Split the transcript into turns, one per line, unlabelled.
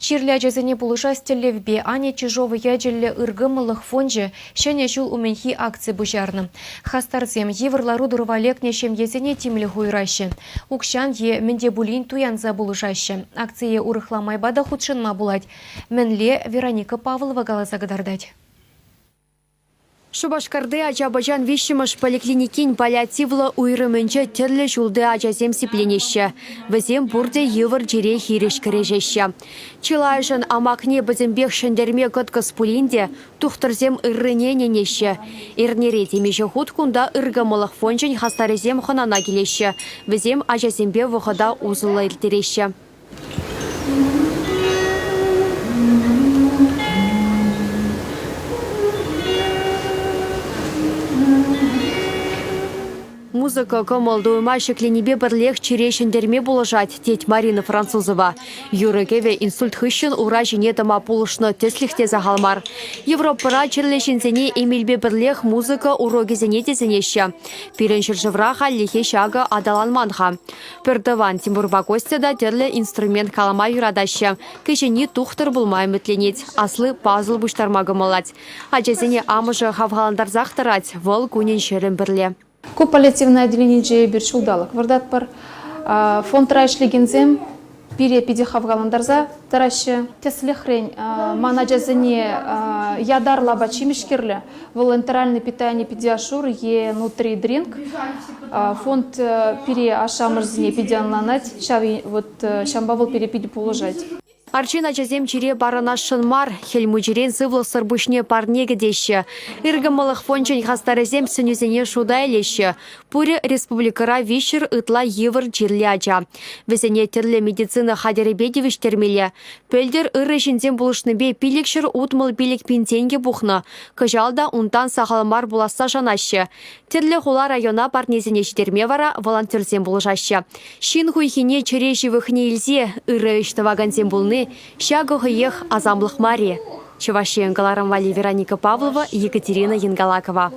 Чирлі ажазыне булыша стеллевбе ане чижовы яджилі ыргымылық фонжы шәне жул уменхи акции бұжарны. Хастарзем еврлару дұрвалекне шемезіне тимлі хуйрашы. Укшан е менде булин туянза булышашы. Акция урыхламай бада худшынма булать. Менле Вероника Павлова галазагадардать.
Шубашкарды Ачабажан вишімыш поликлиникин паллиативлы уйрымынчы тірлі жулды ачазем сипленеші. Візем бұрды евір жере хиреш кірежеші. Чилайжын амакне бізімбек шындерме күткіс пулинде тухтырзем ыррыне ненеші. Ирнере темеші хуткунда ыргымылық фонжын хастарызем хонана келеші. Візем ачазембе вұғыда узылы илтереші. Музыка комалдуыма шекленебе бірлех черешіндерме болажать, теть Марина Французова. Юрекеве инсульт хыщын ура женетама пулышны теслихте загалмар. Европара черлешінзене эмилбе бірлех музыка уроги зенетезенеші. Пиреншір жывраха лихе шага адаланманха. Пірдыван Тимурба Костяда терлі инструмент калама юрадашы. Кешені тухтыр булмай мүтленет, аслы пазл буштармагымалать. Ачазене амыжы хавгаландар захтарать, вол кунен шерін бірле.
Көп паллиативное отделение же бирчулдалык. Вардат пар фонд райшлигензем пире пиде хавгаландарза тарашы тесле хрень манаджазыне ядар лаба чимишкерле волонтеральное питание педиашур е нутри дринк фонд пире ашамырзыне педианланать шави вот шамбавыл пире пиде положать.
Арчина чазем чире барана шынмар, хельмучерен сывлы сырбушне парнеге деші. Иргымылық фончен хастарызем сүнізіне шуда әлеші. Пуры республикара вишер ытла евір жерлі ача. Везене тірлі медицина хадеребедевіш термелі. Пөлдер ыры жінзем бұлышныбе пилекшір утмыл пилек пинтенге бұхны. Кыжалда унтан сағалмар бұласа жанашы. Тірлі хула района парнезіне жтерме вара волонтерзем бұлышашы. Шин хуйхине чире живыхне илзе ыры үштіваганзем бұлны. Шагығы ех азамлық маре. Чувашия Галарамвали Вероника Павлова, Екатерина Янгалакова.